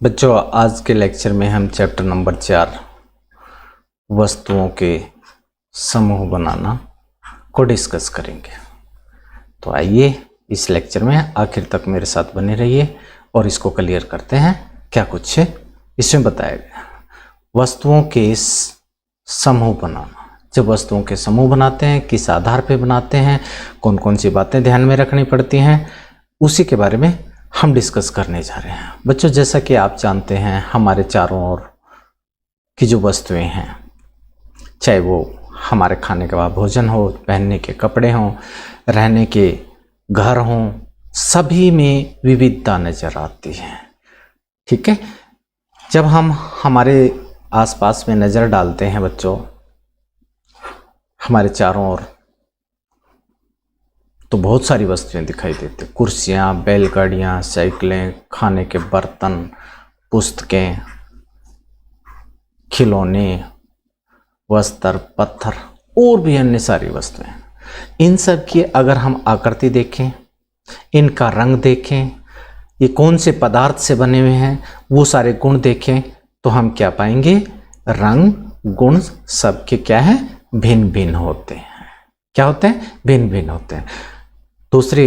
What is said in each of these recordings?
बच्चों, आज के लेक्चर में हम चैप्टर नंबर 4 वस्तुओं के समूह बनाना को डिस्कस करेंगे। तो आइए इस लेक्चर में आखिर तक मेरे साथ बने रहिए और इसको क्लियर करते हैं क्या कुछ इसमें बताया गया। वस्तुओं के समूह बनाना, जब वस्तुओं के समूह बनाते हैं किस आधार पर बनाते हैं, कौन कौन सी बातें ध्यान में रखनी पड़ती हैं, उसी के बारे में हम डिस्कस करने जा रहे हैं। बच्चों, जैसा कि आप जानते हैं हमारे चारों ओर की जो वस्तुएं हैं, चाहे वो हमारे खाने का भोजन हो, पहनने के कपड़े हों, रहने के घर हों, सभी में विविधता नज़र आती है। ठीक है, जब हम हमारे आसपास में नज़र डालते हैं बच्चों, हमारे चारों ओर, तो बहुत सारी वस्तुएं दिखाई देती, कुर्सियाँ, बैलगाड़ियाँ, साइकिलें, खाने के बर्तन, पुस्तकें, खिलौने, वस्त्र, पत्थर और भी अन्य सारी वस्तुएं। इन सब की अगर हम आकृति देखें, इनका रंग देखें, ये कौन से पदार्थ से बने हुए हैं, वो सारे गुण देखें, तो हम क्या पाएंगे, रंग गुण सबके क्या है, भिन्न भिन्न होते हैं। क्या होते हैं, भिन्न भिन्न होते हैं। दूसरी,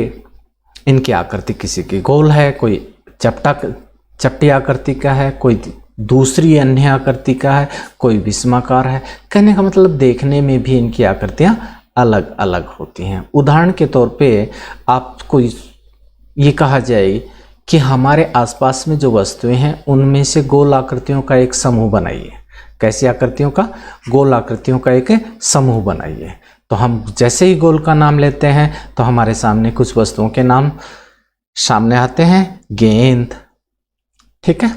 इनकी आकृति किसी की गोल है, कोई चपटी आकृति का है, कोई दूसरी अन्य आकृति का है, कोई विषमाकार है। कहने का मतलब देखने में भी इनकी आकृतियां अलग अलग होती हैं। उदाहरण के तौर पे आपको ये कहा जाए कि हमारे आसपास में जो वस्तुएं हैं उनमें से गोल आकृतियों का एक समूह बनाइए। कैसी आकृतियों का, गोल आकृतियों का एक समूह बनाइए। तो हम जैसे ही गोल का नाम लेते हैं तो हमारे सामने कुछ वस्तुओं के नाम सामने आते हैं। गेंद, ठीक है,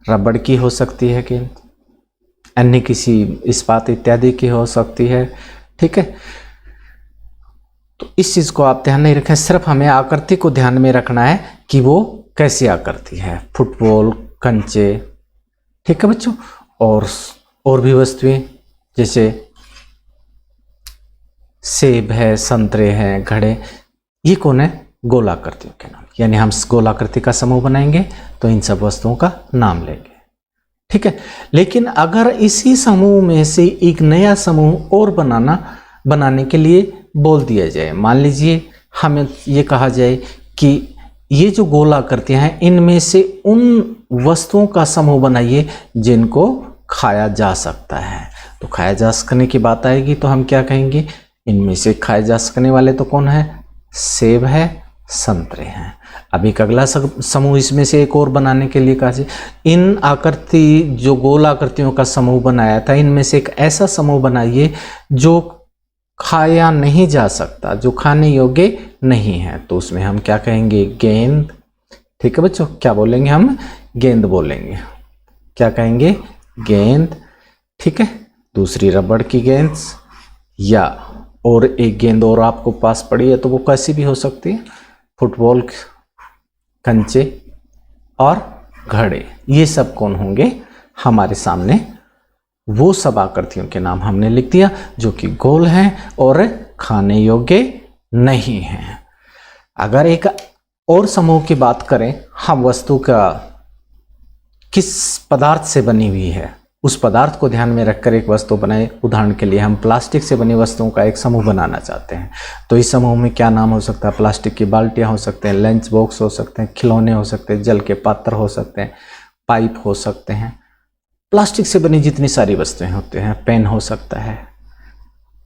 रबड़ की हो सकती है गेंद, अन्य किसी इस्पात इत्यादि की हो सकती है। ठीक है, तो इस चीज को आप ध्यान नहीं रखें, सिर्फ हमें आकृति को ध्यान में रखना है कि वो कैसी आकृति है। फुटबॉल, कंचे, ठीक है बच्चों, और भी वस्तुएं जैसे सेब है, संतरे हैं, घड़े, ये कौन है, गोलाकृतियों के नाम। यानी हम गोलाकृति का समूह बनाएंगे तो इन सब वस्तुओं का नाम लेंगे। ठीक है, लेकिन अगर इसी समूह में से एक नया समूह और बनाने के लिए बोल दिया जाए, मान लीजिए हमें ये कहा जाए कि ये जो गोलाकृतियां हैं इनमें से उन वस्तुओं का समूह बनाइए जिनको खाया जा सकता है। तो खाया जा सकने की बात आएगी तो हम क्या कहेंगे, इनमें से खाए जा सकने वाले तो कौन है, सेब है, संतरे हैं। अब एक अगला समूह इसमें से एक और बनाने के लिए कहा, इन आकृति जो गोल आकृतियों का समूह बनाया था इनमें से एक ऐसा समूह बनाइए जो खाया नहीं जा सकता, जो खाने योग्य नहीं है। तो उसमें हम क्या कहेंगे, गेंद। ठीक है बच्चों, क्या बोलेंगे हम, गेंद बोलेंगे। क्या कहेंगे, गेंद। ठीक है, दूसरी रबड़ की गेंद, या और एक गेंद और आपको पास पड़ी है तो वो कैसी भी हो सकती है, फुटबॉल, कंचे और घड़े। ये सब कौन होंगे, हमारे सामने वो सब आकृतियों के नाम हमने लिख दिया जो कि गोल हैं और खाने योग्य नहीं हैं। अगर एक और समूह की बात करें, हम वस्तु का किस पदार्थ से बनी हुई है उस पदार्थ को ध्यान में रखकर एक वस्तु बनाए। उदाहरण के लिए हम प्लास्टिक से बनी वस्तुओं का एक समूह बनाना चाहते हैं, तो इस समूह में क्या नाम हो सकता है, प्लास्टिक की बाल्टियां हो सकते हैं, लंच बॉक्स हो सकते हैं, खिलौने हो सकते हैं, जल के पात्र हो सकते हैं, पाइप हो सकते हैं, प्लास्टिक से बनी जितनी सारी वस्तुएं होते हैं, पेन हो सकता है,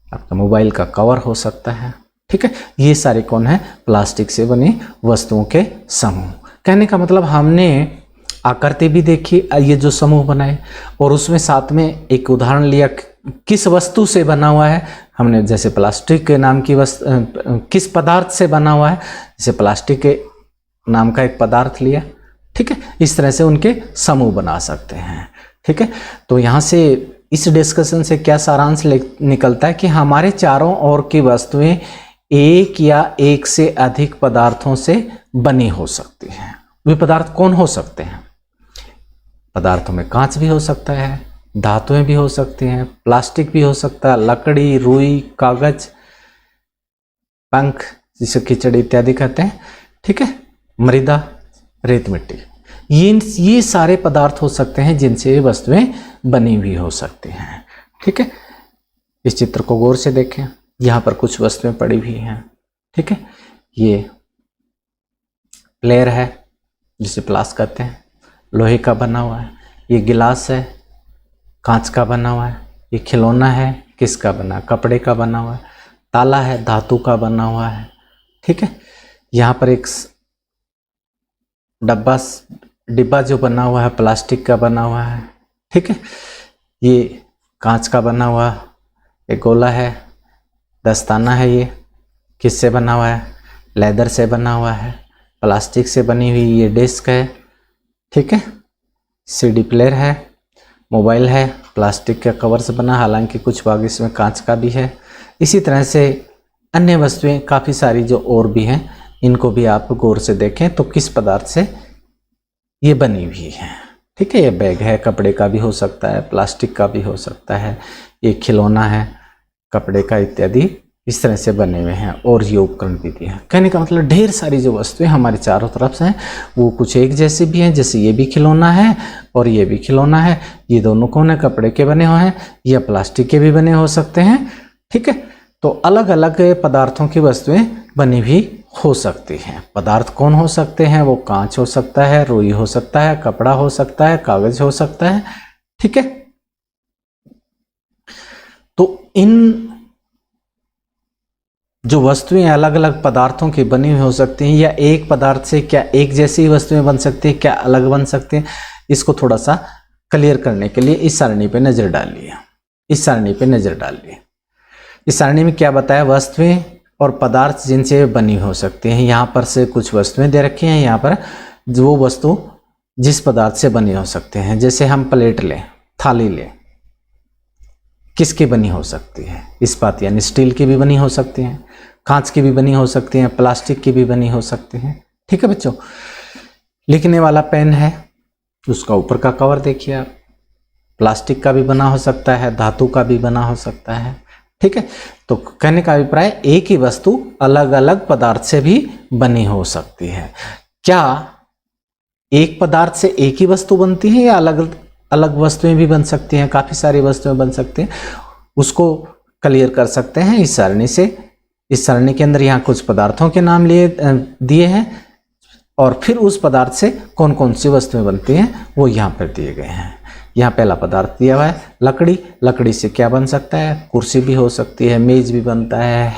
आपका मोबाइल का कवर हो सकता है। ठीक है, ये सारे कौन है, प्लास्टिक से बनी वस्तुओं के समूह। कहने का मतलब हमने आकृति भी देखी, ये जो समूह बनाए, और उसमें साथ में एक उदाहरण लिया किस वस्तु से बना हुआ है। हमने जैसे प्लास्टिक के नाम की वस्तु, किस पदार्थ से बना हुआ है, जैसे प्लास्टिक के नाम का एक पदार्थ लिया। ठीक है, इस तरह से उनके समूह बना सकते हैं। ठीक है, तो यहाँ से इस डिस्कशन से क्या सारांश निकलता है कि हमारे चारों ओर की वस्तुएं एक या एक से अधिक पदार्थों से बनी हो सकती हैं। वे पदार्थ कौन हो सकते हैं, पदार्थों में कांच भी हो सकता है, धातुएं भी हो सकती हैं, प्लास्टिक भी हो सकता है, लकड़ी, रुई, कागज, पंख जिसे खिचड़ी इत्यादि कहते हैं। ठीक है, मृदा, रेत, मिट्टी, ये सारे पदार्थ हो सकते हैं जिनसे ये वस्तुएं बनी हुई हो सकती हैं। ठीक है, इस चित्र को गौर से देखें, यहाँ पर कुछ वस्तुएं पड़ी हुई हैं। ठीक है, ये प्लेयर है जिसे प्लास कहते हैं, लोहे का बना हुआ है। ये गिलास है, कांच का बना हुआ है। ये खिलौना है, किसका बना, कपड़े का बना हुआ है। ताला है, धातु का बना हुआ है। ठीक है, यहाँ पर एक डिब्बा जो बना हुआ है प्लास्टिक का बना हुआ है। ठीक है, ये कांच का बना हुआ एक गोला है। दस्ताना है, ये किससे बना हुआ है, लेदर से बना हुआ है। प्लास्टिक से बनी हुई ये डिस्क है। ठीक है, सीडी प्लेयर है। मोबाइल है, प्लास्टिक के कवर से बना, हालांकि कुछ भाग इसमें कांच का भी है। इसी तरह से अन्य वस्तुएं काफ़ी सारी जो और भी हैं, इनको भी आप गौर से देखें तो किस पदार्थ से ये बनी हुई है। ठीक है, ये बैग है, कपड़े का भी हो सकता है, प्लास्टिक का भी हो सकता है। ये खिलौना है, कपड़े का इत्यादि इस तरह से बने हुए हैं। और ये उपकरण भी दिए हैं। कहने का मतलब ढेर सारी जो वस्तुएं हमारे चारों तरफ से हैं वो कुछ एक जैसी भी हैं, जैसे ये भी खिलौना है और ये भी खिलौना है। ये दोनों कौन है, कपड़े के बने हुए हैं या प्लास्टिक के भी बने हो सकते हैं। ठीक है, तो अलग अलग पदार्थों की वस्तुएं बनी हुई हो सकती हैं। पदार्थ कौन हो सकते हैं, वो कांच हो सकता है, रुई हो सकता है, कपड़ा हो सकता है, कागज हो सकता है। ठीक है, तो इन जो वस्तुएं अलग अलग पदार्थों की बनी हुई हो सकती हैं, या एक पदार्थ से क्या एक जैसी वस्तुएं बन सकती हैं, क्या अलग बन सकती हैं, इसको थोड़ा सा क्लियर करने के लिए इस सारणी पे नजर डालिए। इस सारणी पे नजर डालिए। इस सारणी में क्या बताया, वस्तुएं और पदार्थ जिनसे बनी हो सकती हैं। यहाँ पर से कुछ वस्तुएं दे रखी हैं, यहाँ पर वो वस्तु जिस पदार्थ से बनी हो सकते हैं। जैसे हम प्लेट लें, थाली लें, किसकी बनी हो सकती है, इस्पात यानी स्टील की भी बनी हो सकती हैं, कांच की भी बनी हो सकती हैं, प्लास्टिक की भी बनी हो सकती हैं। ठीक है बच्चों, लिखने वाला पेन है, उसका ऊपर का कवर देखिए आप, प्लास्टिक का भी बना हो सकता है, धातु का भी बना हो सकता है। ठीक है, तो कहने का अभिप्राय एक ही वस्तु अलग अलग पदार्थ से भी बनी हो सकती है। क्या एक पदार्थ से एक ही वस्तु बनती है या अलग अलग वस्तुएं भी बन सकती हैं, काफी सारी वस्तुएं बन सकती हैं, उसको क्लियर कर सकते हैं इस सारणी से। इस सारणी के अंदर यहाँ कुछ पदार्थों के नाम दिए हैं और फिर उस पदार्थ से कौन कौन सी वस्तुएं बनती हैं वो यहाँ पर दिए गए हैं। यहाँ पहला पदार्थ दिया हुआ है लकड़ी। लकड़ी से क्या बन सकता है, कुर्सी भी हो सकती है, मेज भी बनता है,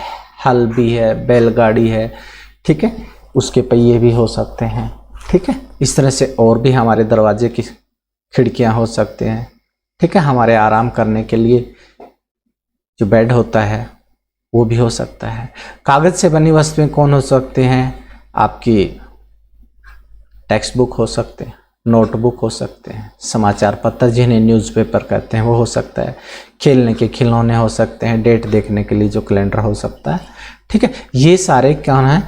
हल भी है, बैलगाड़ी है। ठीक है, उसके पहिए भी हो सकते हैं। ठीक है, इस तरह से और भी हमारे दरवाजे की खिड़कियां हो सकते हैं। ठीक है, हमारे आराम करने के लिए जो बेड होता है वो भी हो सकता है। कागज से बनी वस्तुएं कौन हो सकते हैं, आपकी टेक्स्ट बुक हो सकते हैं, नोटबुक हो सकते हैं, समाचार पत्र जिन्हें न्यूज़पेपर कहते हैं वो हो सकता है, खेलने के खिलौने हो सकते हैं, डेट देखने के लिए जो कैलेंडर हो सकता है। ठीक है, ये सारे क्या है,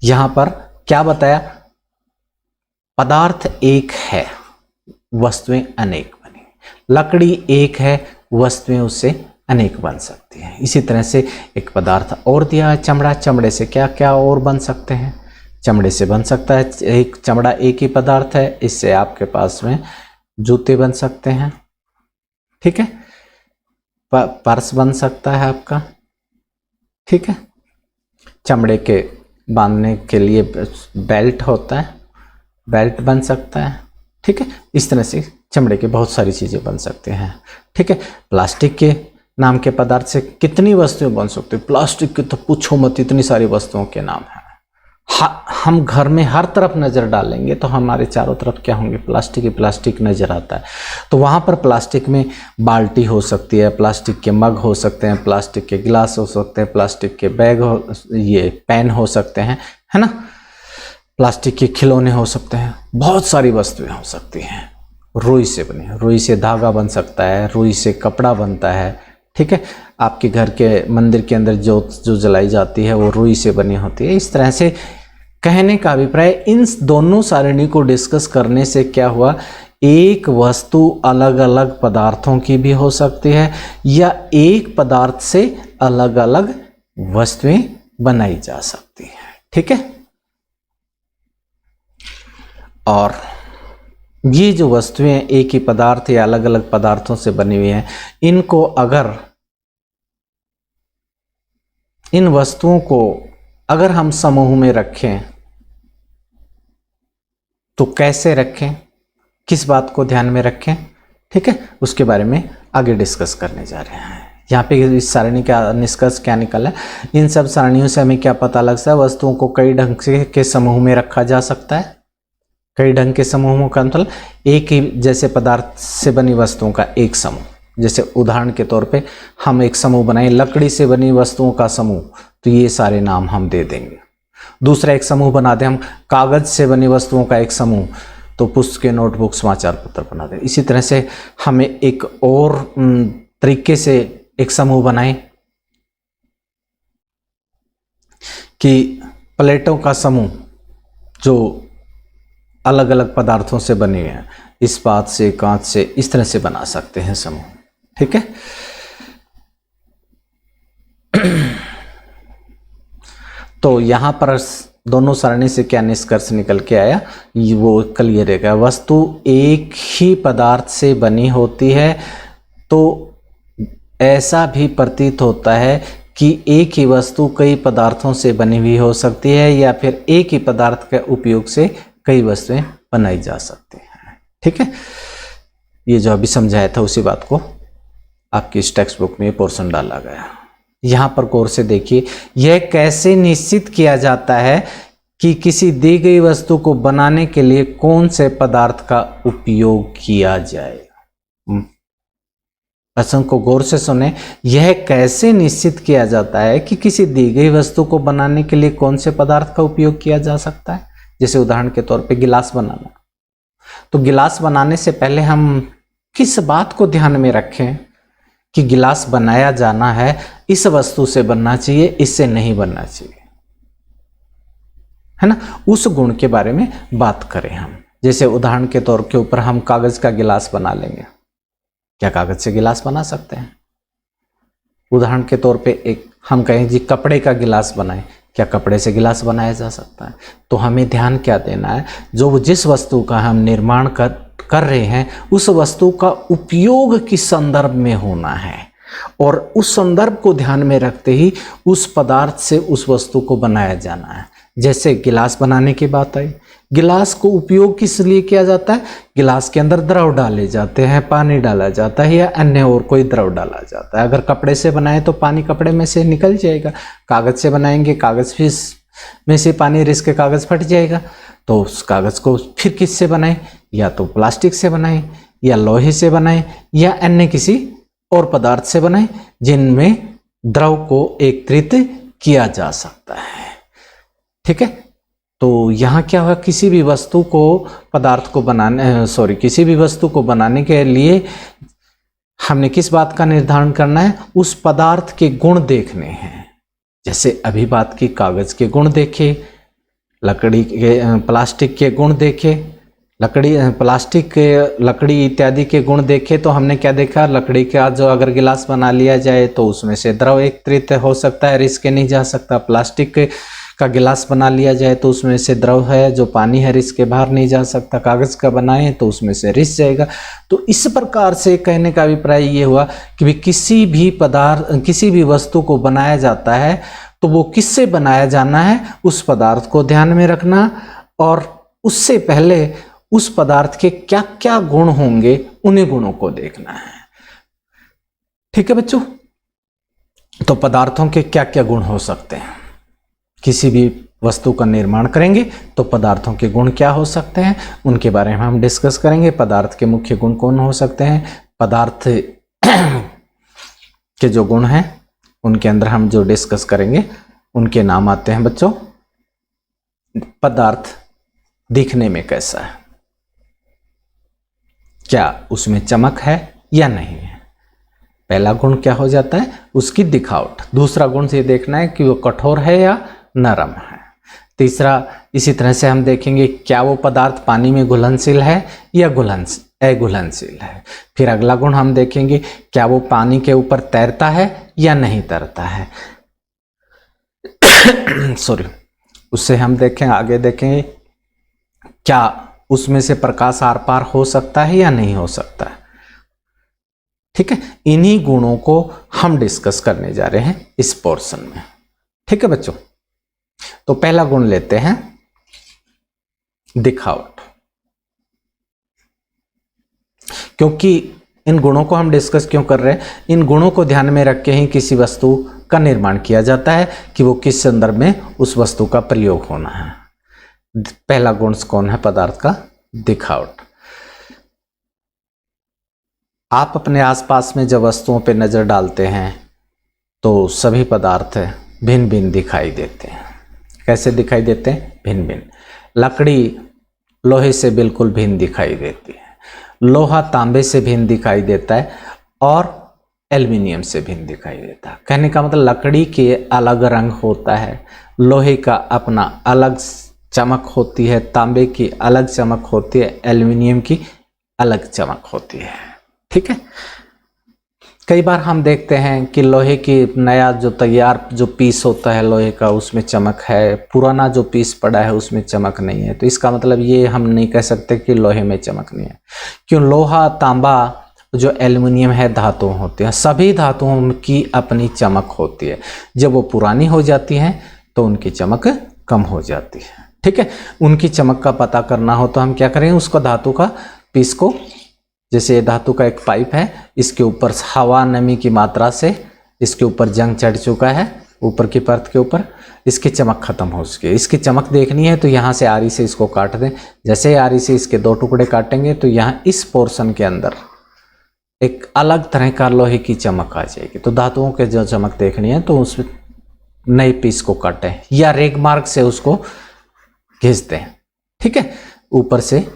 यहां पर क्या बताया, पदार्थ एक है, वस्तुएं अनेक बनी। लकड़ी एक है, वस्तुएं उससे अनेक बन सकती हैं। इसी तरह से एक पदार्थ और दिया है चमड़ा। चमड़े से क्या क्या और बन सकते हैं, चमड़े से बन सकता है, एक चमड़ा एक ही पदार्थ है, इससे आपके पास में जूते बन सकते हैं। ठीक है, पर्स बन सकता है आपका। ठीक है, चमड़े के बांधने के लिए बेल्ट होता है, बेल्ट बन सकता है। ठीक है, इस तरह से चमड़े के बहुत सारी चीज़ें बन सकते हैं। ठीक है, प्लास्टिक के नाम के पदार्थ से कितनी वस्तुएं बन सकती है, प्लास्टिक की तो पूछो मत, इतनी सारी वस्तुओं के नाम हैं। हम घर में हर तरफ नज़र डालेंगे तो हमारे चारों तरफ क्या होंगे, प्लास्टिक ही प्लास्टिक नज़र आता है। तो वहाँ पर प्लास्टिक में बाल्टी हो सकती है, प्लास्टिक के मग हो सकते हैं, प्लास्टिक के गिलास हो सकते हैं, प्लास्टिक के बैग हो, ये पेन हो सकते हैं, है ना, प्लास्टिक के खिलौने हो सकते हैं, बहुत सारी वस्तुएं हो सकती हैं। रुई से बनी, रुई से धागा बन सकता है, रुई से कपड़ा बनता है। ठीक है, आपके घर के मंदिर के अंदर जोत जो जलाई जाती है वो रुई से बनी होती है। इस तरह से कहने का अभिप्राय, इन दोनों सारणी को डिस्कस करने से क्या हुआ, एक वस्तु अलग अलग पदार्थों की भी हो सकती है या एक पदार्थ से अलग अलग वस्तुएं बनाई जा सकती हैं। ठीक है, और ये जो वस्तुएं एक ही पदार्थ या अलग अलग पदार्थों से बनी हुई हैं, इनको अगर इन वस्तुओं को अगर हम समूह में रखें तो कैसे रखें, किस बात को ध्यान में रखें, ठीक है, उसके बारे में आगे डिस्कस करने जा रहे हैं। यहाँ पे इस सारणी का निष्कर्ष क्या निकला है, इन सब सारणियों से हमें क्या पता लगता है, वस्तुओं को कई ढंग से के समूह में रखा जा सकता है। कई ढंग के समूहों का मतलब एक ही जैसे पदार्थ से बनी वस्तुओं का एक समूह। जैसे उदाहरण के तौर पे हम एक समूह बनाए लकड़ी से बनी वस्तुओं का समूह, तो ये सारे नाम हम दे देंगे। दूसरा एक समूह बना दें हम कागज से बनी वस्तुओं का एक समूह, तो पुस्तकें, नोटबुक, समाचार पत्र बना दें। इसी तरह से हमें एक और तरीके से एक समूह बनाए कि प्लेटों का समूह जो अलग अलग पदार्थों से बने हुए हैं, इस्पात से, कांच से, इस तरह से बना सकते हैं समूह, ठीक है। तो यहां पर दोनों सारणी से क्या निष्कर्ष निकल के आया, वो क्लियर है। वस्तु एक ही पदार्थ से बनी होती है तो ऐसा भी प्रतीत होता है कि एक ही वस्तु कई पदार्थों से बनी हुई हो सकती है, या फिर एक ही पदार्थ के उपयोग से कई वस्तुएं बनाई जा सकती हैं, ठीक है। ये जो अभी समझाया था उसी बात को आपकी इस टेक्स्ट बुक में पोर्शन डाला गया। यहां पर गौर से देखिए, यह कैसे निश्चित किया जाता है कि किसी दी गई वस्तु को बनाने के लिए कौन से पदार्थ का उपयोग किया जाए। प्रश्न को गौर से सुने, यह कैसे निश्चित किया जाता है कि किसी दी गई वस्तु को बनाने के लिए कौन से पदार्थ का उपयोग किया जा सकता है। जैसे उदाहरण के तौर पे गिलास बनाना, तो गिलास बनाने से पहले हम किस बात को ध्यान में रखें कि गिलास बनाया जाना है, इस वस्तु से बनना चाहिए, इससे नहीं बनना चाहिए, है ना। उस गुण के बारे में बात करें हम। जैसे उदाहरण के तौर के ऊपर हम कागज का गिलास बना लेंगे, क्या कागज से गिलास बना सकते हैं। उदाहरण के तौर पे एक हम कहें जी कपड़े का गिलास बनाएं, क्या कपड़े से गिलास बनाया जा सकता है। तो हमें ध्यान क्या देना है, जो जिस वस्तु का हम निर्माण कर रहे हैं उस वस्तु का उपयोग किस संदर्भ में होना है, और उस संदर्भ को ध्यान में रखते ही उस पदार्थ से उस वस्तु को बनाया जाना है। जैसे गिलास बनाने की बात आई, गिलास को उपयोग किस लिए किया जाता है, गिलास के अंदर द्रव डाले जाते हैं, पानी डाला जाता है या अन्य और कोई द्रव डाला जाता है। अगर कपड़े से बनाए तो पानी कपड़े में से निकल जाएगा, कागज से बनाएंगे कागज में से पानी रिस के कागज फट जाएगा। तो उस कागज को फिर किससे बनाए, या तो प्लास्टिक से बनाए, या लोहे से बनाए, या अन्य किसी और पदार्थ से बनाए जिनमें द्रव को एकत्रित किया जा सकता है, ठीक है। तो यहाँ क्या हुआ, किसी भी वस्तु को किसी भी वस्तु को बनाने के लिए हमने किस बात का निर्धारण करना है, उस पदार्थ के गुण देखने हैं। जैसे अभी बात की कागज के गुण देखे, प्लास्टिक के गुण देखे, लकड़ी इत्यादि के गुण देखे। तो हमने क्या देखा, लकड़ी का जो अगर गिलास बना लिया जाए तो उसमें से द्रव एकत्रित हो सकता है, रिस के नहीं जा सकता। प्लास्टिक का गिलास बना लिया जाए तो उसमें से द्रव है जो पानी है, रिस के बाहर नहीं जा सकता। कागज का बनाए तो उसमें से रिस जाएगा। तो इस प्रकार से कहने का अभिप्राय ये हुआ कि किसी भी वस्तु को बनाया जाता है तो वो किससे बनाया जाना है, उस पदार्थ को ध्यान में रखना, और उससे पहले उस पदार्थ के क्या क्या गुण होंगे उन्हीं गुणों को देखना है, ठीक है बच्चों। तो पदार्थों के क्या क्या गुण हो सकते हैं, किसी भी वस्तु का निर्माण करेंगे तो पदार्थों के गुण क्या हो सकते हैं उनके बारे में हम डिस्कस करेंगे। पदार्थ के मुख्य गुण कौन हो सकते हैं, पदार्थ के जो गुण हैं उनके अंदर हम जो डिस्कस करेंगे उनके नाम आते हैं बच्चों। पदार्थ दिखने में कैसा है, क्या उसमें चमक है या नहीं है, पहला गुण क्या हो जाता है, उसकी दिखावट। दूसरा गुण से देखना है कि वो कठोर है या नरम है। तीसरा इसी तरह से हम देखेंगे क्या वो पदार्थ पानी में घुलनशील है या अघुलनशील है। फिर अगला गुण हम देखेंगे क्या वो पानी के ऊपर तैरता है या नहीं तैरता है उससे हम आगे देखेंगे क्या उसमें से प्रकाश आर पार हो सकता है या नहीं हो सकता है। ठीक है, इन्हीं गुणों को हम डिस्कस करने जा रहे हैं इस पोर्शन में। ठीक है बच्चों, तो पहला गुण लेते हैं दिखावट। क्योंकि इन गुणों को हम डिस्कस क्यों कर रहे हैं, इन गुणों को ध्यान में रख के ही किसी वस्तु का निर्माण किया जाता है कि वो किस संदर्भ में उस वस्तु का प्रयोग होना है। पहला गुण कौन है पदार्थ का? दिखावट। आप अपने आसपास में जब वस्तुओं पर नजर डालते हैं तो सभी पदार्थ भिन्न भिन्न दिखाई देते हैं। कैसे दिखाई देते हैं? भिन्न भिन्न। लकड़ी लोहे से बिल्कुल भिन्न दिखाई देती है, लोहा तांबे से भिन्न दिखाई देता है और एल्युमिनियम से भिन्न दिखाई देता है। कहने का मतलब लकड़ी के अलग रंग होता है, लोहे का अपना अलग चमक होती है, तांबे की अलग चमक होती है, एल्युमिनियम की अलग चमक होती है। ठीक है, कई बार हम देखते हैं कि लोहे की नया जो तैयार जो पीस होता है लोहे का उसमें चमक है, पुराना जो पीस पड़ा है उसमें चमक नहीं है। तो इसका मतलब ये हम नहीं कह सकते कि लोहे में चमक नहीं है। क्यों? लोहा, तांबा, जो एल्युमिनियम है धातु होती हैं, सभी धातुओं की अपनी चमक होती है। जब वो पुरानी हो जाती हैं तो उनकी चमक कम हो जाती है। ठीक है, उनकी चमक का पता करना हो तो हम क्या करें, उसको धातु का पीस को, जैसे ये धातु का एक पाइप है, इसके ऊपर हवा नमी की मात्रा से इसके ऊपर जंग चढ़ चुका है, ऊपर की परत के ऊपर, इसकी चमक खत्म हो चुकी है। इसकी चमक देखनी है तो यहाँ से आरी से इसको काट दें। जैसे आरी से इसके 2 टुकड़े काटेंगे तो यहाँ इस पोर्शन के अंदर एक अलग तरह का लोहे की चमक आ जाएगी। तो धातुओं के जो चमक देखनी है तो उस नए पीस को काटें या रेग मार्क से उसको घिस दें। ठीक है, ऊपर से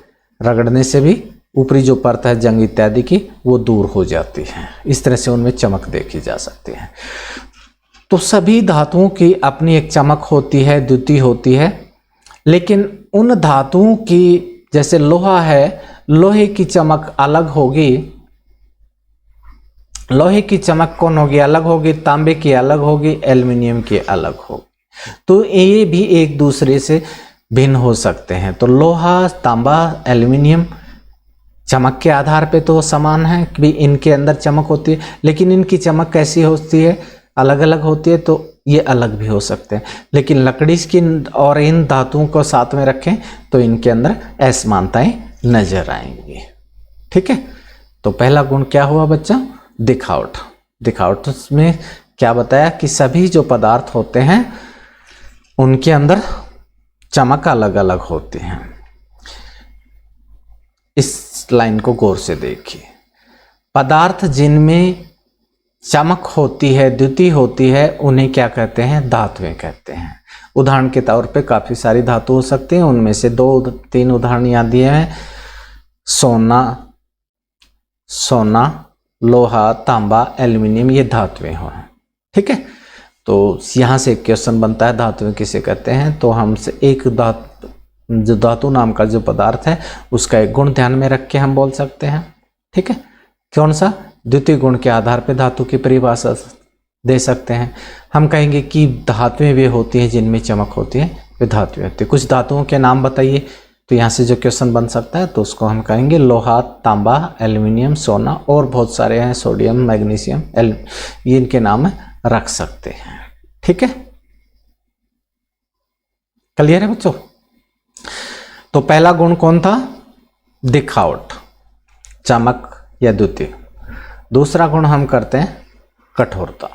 रगड़ने से भी ऊपरी जो परत है जंग इत्यादि की वो दूर हो जाती है। इस तरह से उनमें चमक देखी जा सकती है। तो सभी धातुओं की अपनी एक चमक होती है, द्युति होती है, लेकिन उन धातुओं की, जैसे लोहा है, लोहे की चमक अलग होगी। लोहे की चमक कौन होगी? अलग होगी। तांबे की अलग होगी, एल्युमिनियम की अलग होगी। तो ये भी एक दूसरे से भिन्न हो सकते हैं। तो लोहा, तांबा, एल्युमिनियम चमक के आधार पे तो समान है कि इनके अंदर चमक होती है, लेकिन इनकी चमक कैसी होती है? अलग अलग होती है। तो ये अलग भी हो सकते हैं, लेकिन लकड़ी की और इन धातुओं को साथ में रखें तो इनके अंदर असमानताएं नजर आएंगी। ठीक है, तो पहला गुण क्या हुआ बच्चा? दिखावट। दिखावट में क्या बताया कि सभी जो पदार्थ होते हैं उनके अंदर चमक अलग अलग होती है। इस लाइन को गौर से देखिए। पदार्थ जिनमें चमक होती है, द्युति होती है, उन्हें क्या कहते हैं? धातुएं कहते हैं। उदाहरण के तौर पे काफी सारी धातु हो सकती हैं, उनमें से 2-3 उदाहरण यहाँ दिए हैं। सोना, लोहा, तांबा, एल्युमिनियम, ये धातुएं हो। ठीक है, तो यहाँ से एक क्वेश्चन बनता है धातुएं किसे कहते हैं। तो हमसे एक जो धातु नाम का जो पदार्थ है उसका एक गुण ध्यान में रख के हम बोल सकते हैं। ठीक है, कौन सा? द्वितीय गुण के आधार पे धातु की परिभाषा दे सकते हैं। हम कहेंगे कि धातुएं वे होती हैं जिनमें चमक होती है, वे धातुएं होती है। कुछ धातुओं के नाम बताइए, तो यहाँ से जो क्वेश्चन बन सकता है तो उसको हम कहेंगे लोहा, तांबा, एल्युमिनियम, सोना और बहुत सारे हैं, सोडियम, मैग्नीशियम, ये इनके नाम रख सकते हैं। ठीक है, क्लियर है बच्चों? तो पहला गुण कौन था? दिखावट, चमक या द्युति। दूसरा गुण हम करते हैं कठोरता।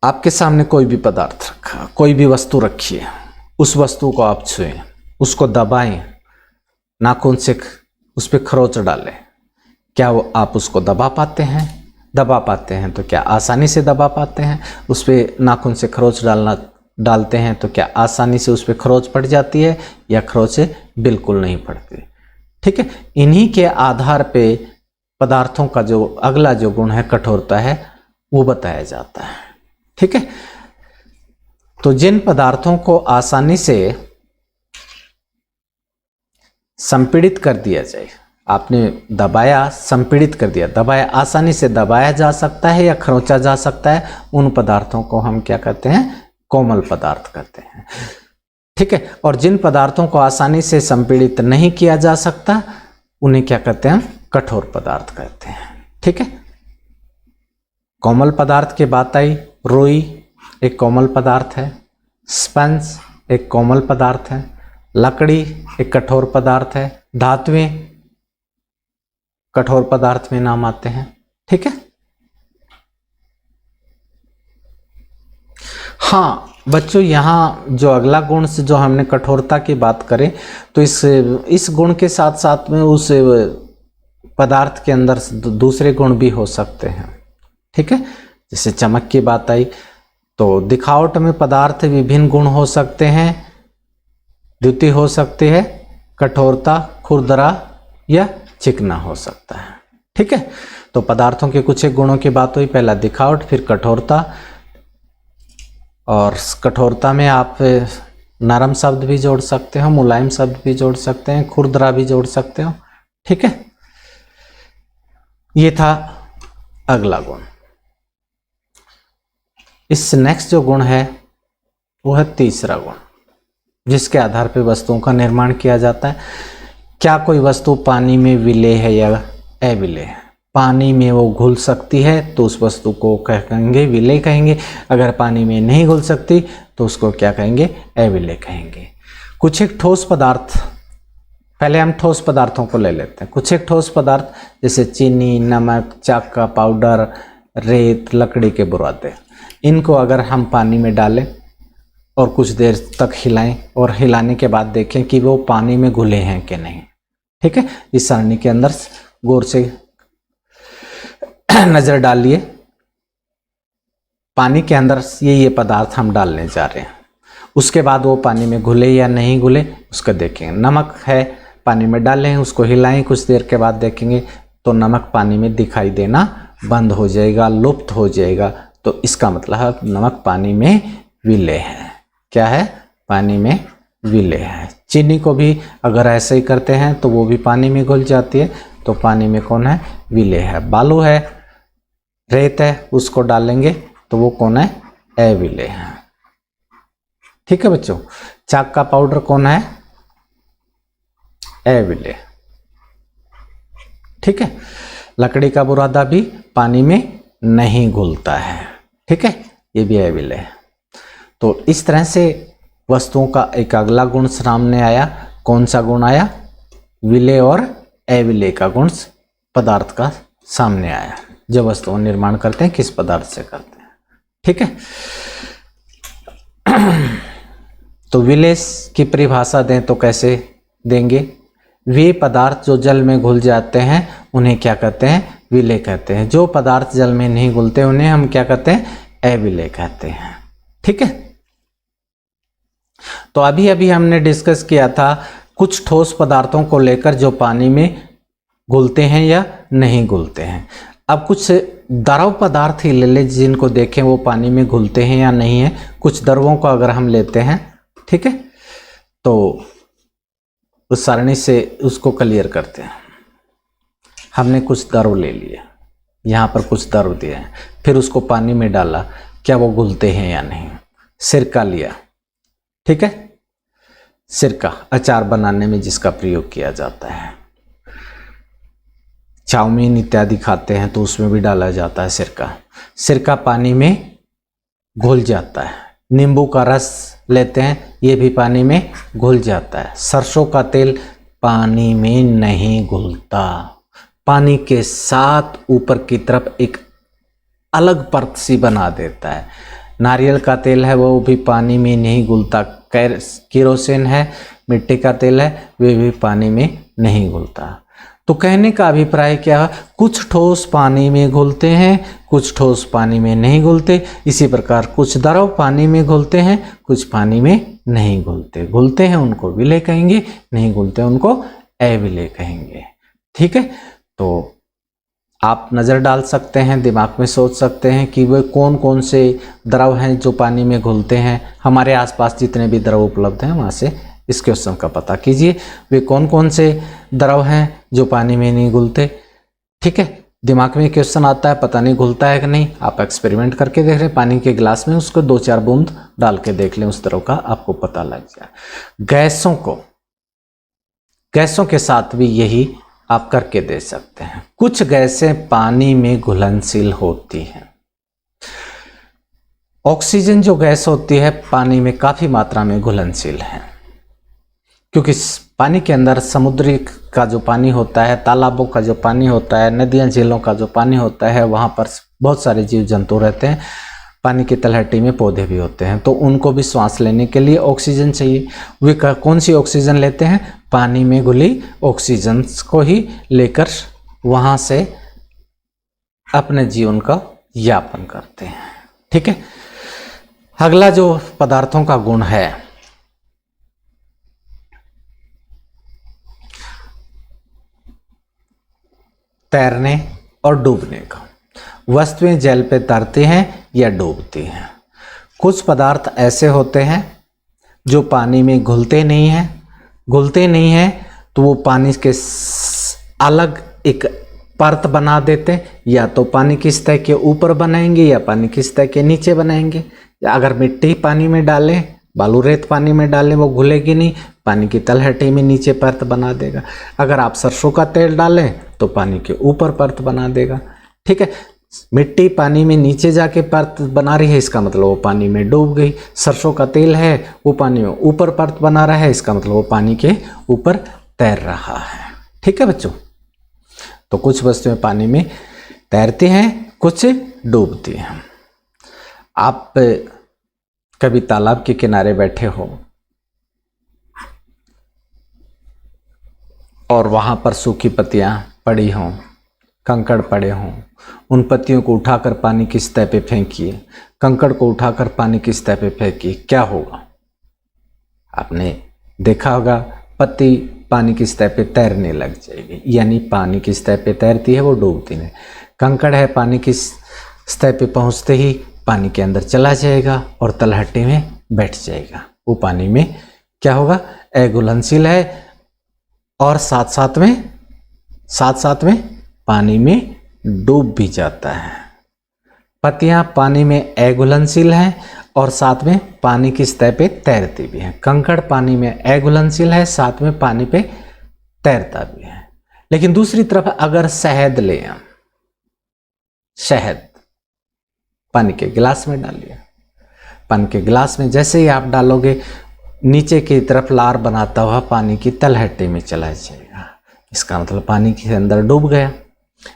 आपके सामने कोई भी पदार्थ रखा, कोई भी वस्तु रखी है, उस वस्तु को आप छुएं, उसको दबाएं, नाखून से उस पर खरोंच डालें, क्या वो आप उसको दबा पाते हैं? दबा पाते हैं तो क्या आसानी से दबा पाते हैं? उस पर नाखून से खरोंच डालते हैं तो क्या आसानी से उस पर खरोंच पड़ जाती है या खरोंच बिल्कुल नहीं पड़ती? ठीक है, इन्हीं के आधार पे पदार्थों का जो अगला जो गुण है कठोरता है वो बताया जाता है। ठीक है, तो जिन पदार्थों को आसानी से संपीड़ित कर दिया जाए, आपने दबाया, संपीड़ित कर दिया, दबाया, आसानी से दबाया जा सकता है या खरोंचा जा सकता है, उन पदार्थों को हम क्या कहते हैं? कोमल पदार्थ कहते हैं। ठीक है। और जिन पदार्थों को आसानी से संपीड़ित नहीं किया जा सकता उन्हें क्या कहते हैं, कठोर पदार्थ कहते हैं। ठीक है। कोमल पदार्थ की बात आई, रुई एक कोमल पदार्थ है, स्पंज एक कोमल पदार्थ है, लकड़ी एक कठोर पदार्थ है, धातुएं कठोर पदार्थ में नाम आते हैं। ठीक है। हाँ बच्चों, यहाँ जो अगला गुण से जो हमने कठोरता की बात करें तो इस गुण के साथ साथ में उस पदार्थ के अंदर दूसरे गुण भी हो सकते हैं। ठीक है। जैसे चमक की बात आई तो दिखावट में पदार्थ विभिन्न गुण हो सकते हैं, द्युति हो सकती है, कठोरता, खुरदरा या चिकना हो सकता है। ठीक है। तो पदार्थों के कुछ एक गुणों की बात हुई, पहला दिखावट, फिर कठोरता। और कठोरता में आप नरम शब्द भी जोड़ सकते हो, मुलायम शब्द भी जोड़ सकते हैं, खुरदरा भी जोड़ सकते हो। ठीक है। ये था अगला गुण। इस नेक्स्ट जो गुण है वो है तीसरा गुण, जिसके आधार पर वस्तुओं का निर्माण किया जाता है। क्या कोई वस्तु पानी में विलेय है या अविलेय है? पानी में वो घुल सकती है तो उस वस्तु को क्या कहेंगे, विलेय कहेंगे। अगर पानी में नहीं घुल सकती तो उसको क्या कहेंगे, अविलेय कहेंगे। कुछ एक ठोस पदार्थ, पहले हम ठोस पदार्थों को ले लेते हैं। कुछ एक ठोस पदार्थ जैसे चीनी, नमक, चाक का पाउडर, रेत, लकड़ी के बुरादे, इनको अगर हम पानी में डालें और कुछ देर तक हिलाएं और हिलाने के बाद देखें कि वो पानी में घुले हैं कि नहीं। ठीक है। इस सारणी के अंदर गौर से नजर डालिए। पानी के अंदर ये पदार्थ हम डालने जा रहे हैं, उसके बाद वो पानी में घुले या नहीं घुले उसका देखेंगे। नमक है, पानी में डालें, उसको हिलाएं, कुछ देर के बाद देखेंगे तो नमक पानी में दिखाई देना बंद हो जाएगा, लुप्त हो जाएगा। तो इसका मतलब है नमक पानी में विलेय है। क्या है, पानी में विलेय है। चीनी को भी अगर ऐसे ही करते हैं तो वो भी पानी में घुल जाती है, तो पानी में कौन है, विलेय है। बालू है, रेत है, उसको डालेंगे तो वो कौन है, अविलेय है। ठीक है बच्चों। चाक का पाउडर कौन है, अविलेय। ठीक है। लकड़ी का बुरादा भी पानी में नहीं घुलता है। ठीक है, ये भी अविलेय है। तो इस तरह से वस्तुओं का एक अगला गुण सामने आया। कौन सा गुण आया, विलेय और अविलेय का गुण पदार्थ का सामने आया। जब वस्तुओं निर्माण करते हैं किस पदार्थ से करते हैं। ठीक है। तो विलेय की परिभाषा दें तो कैसे देंगे, वे पदार्थ जो जल में घुल जाते हैं उन्हें क्या कहते हैं, विलेय कहते हैं। जो पदार्थ जल में नहीं घुलते उन्हें हम क्या कहते हैं, अविलेय कहते हैं। ठीक है। तो अभी अभी हमने डिस्कस किया था कुछ ठोस पदार्थों को लेकर जो पानी में घुलते हैं या नहीं घुलते हैं। अब कुछ द्रव पदार्थ ही ले ले जिनको देखें वो पानी में घुलते हैं या नहीं है। कुछ द्रवों को अगर हम लेते हैं, ठीक है, तो उस सारणी से उसको क्लियर करते हैं। हमने कुछ द्रव ले लिए, यहाँ पर कुछ द्रव दिए हैं, फिर उसको पानी में डाला, क्या वो घुलते हैं या नहीं। सिरका लिया, ठीक है, सिरका अचार बनाने में जिसका प्रयोग किया जाता है। चाउमीन इत्यादि खाते हैं तो उसमें भी डाला जाता है सिरका। सिरका पानी में घुल जाता है। नींबू का रस लेते हैं, ये भी पानी में घुल जाता है। सरसों का तेल पानी में नहीं घुलता, पानी के साथ ऊपर की तरफ एक अलग परत सी बना देता है। नारियल का तेल है वो भी पानी में नहीं घुलता। केरोसिन है, मिट्टी का तेल है, वे भी पानी में नहीं घुलता। तो कहने का अभिप्राय क्या है, कुछ ठोस पानी में घुलते हैं, कुछ ठोस पानी में नहीं घुलते। इसी प्रकार कुछ द्रव पानी में घुलते हैं, कुछ पानी में नहीं घुलते। घुलते हैं उनको विलेय कहेंगे, नहीं घुलते उनको अविलेय कहेंगे। ठीक है। तो आप नज़र डाल सकते हैं, दिमाग में सोच सकते हैं कि वे कौन कौन से द्रव हैं जो पानी में घुलते हैं। हमारे आसपास जितने भी द्रव उपलब्ध हैं वहाँ से इस क्वेश्चन का पता कीजिए। वे कौन कौन से द्रव हैं जो पानी में नहीं घुलते। ठीक है। दिमाग में क्वेश्चन आता है, पता नहीं घुलता है कि नहीं, आप एक्सपेरिमेंट करके देख रहे हैं, पानी के गिलास में उसको 2-4 बूंद डाल के देख लें, उस तरह का आपको पता लग जाए। गैसों के साथ भी यही आप करके दे सकते हैं। कुछ गैसें पानी में घुलनशील होती हैं। ऑक्सीजन जो गैस होती है पानी में काफी मात्रा में घुलनशील है, क्योंकि पानी के अंदर समुद्री का जो पानी होता है, तालाबों का जो पानी होता है, नदियां झीलों का जो पानी होता है, वहां पर बहुत सारे जीव जंतु रहते हैं। पानी की तलहटी में पौधे भी होते हैं, तो उनको भी सांस लेने के लिए ऑक्सीजन चाहिए। वे कौन सी ऑक्सीजन लेते हैं? पानी में घुली ऑक्सीजन को ही लेकर वहां से अपने जीवन का यापन करते हैं। ठीक है, अगला जो पदार्थों का गुण है, तैरने और डूबने का। वस्तुएं जल पे तैरती हैं या डूबती हैं। कुछ पदार्थ ऐसे होते हैं जो पानी में घुलते नहीं हैं, तो वो पानी के अलग एक परत बना देते हैं, या तो पानी की सतह के ऊपर बनाएंगे या पानी की सतह के नीचे बनाएंगे। अगर मिट्टी पानी में डालें, बालू रेत पानी में डालें, वो घुलेगी नहीं, पानी की तलहटी में नीचे परत बना देगा। अगर आप सरसों का तेल डालें तो पानी के ऊपर परत बना देगा। ठीक है, मिट्टी पानी में नीचे जाके परत बना रही है, इसका मतलब वो पानी में डूब गई। सरसों का तेल है, वो पानी में ऊपर परत बना रहा है, इसका मतलब वो पानी के ऊपर तैर रहा है। ठीक है बच्चों, तो कुछ वस्तुएं पानी में तैरती हैं, कुछ डूबती हैं। आप कभी तालाब के किनारे बैठे हो और वहां पर सूखी पत्तियां पड़ी हों, कंकड़ पड़े हों, उन पत्तियों को उठाकर पानी की सतह पे फेंकिए, कंकड़ को उठाकर पानी की सतह पे फेंकिए, क्या होगा? आपने देखा होगा, पत्ती पानी की सतह पे तैरने लग जाएगी, यानी पानी की सतह पे तैरती है, वो डूबती नहीं। कंकड़ है, पानी की सतह पे पहुंचते ही पानी के अंदर चला जाएगा और तलहटी में बैठ जाएगा। वो पानी में क्या होगा? अघुलनशील है, और साथ साथ में पानी में डूब भी जाता है। पत्तियां पानी में अघुलनशील हैं और साथ में पानी की सतह पे तैरती भी हैं। कंकड़ पानी में अघुलनशील है, साथ में पानी पे तैरता भी है। लेकिन दूसरी तरफ अगर शहद ले, शहद पानी के गिलास में डालिए, पानी के गिलास में जैसे ही आप डालोगे, नीचे की तरफ लार बनाता हुआ पानी की तलहटी में चला जाएगा, इसका मतलब पानी के अंदर डूब गया।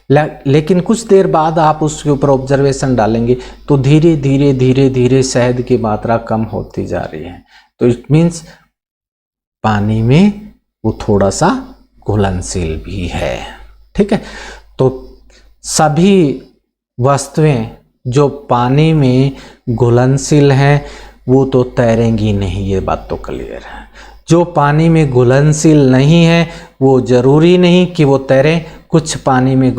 लेकिन कुछ देर बाद आप उसके ऊपर ऑब्जर्वेशन डालेंगे तो धीरे धीरे शहद की मात्रा कम होती जा रही है। तो इट मीन्स पानी में वो थोड़ा सा घुलनशील भी है। ठीक है, तो सभी वस्तुएं जो पानी में घुलनशील हैं वो तो तैरेंगी नहीं, ये बात तो क्लियर है। जो पानी में घुलनशील नहीं है वो जरूरी नहीं कि वो तैरें। कुछ पानी में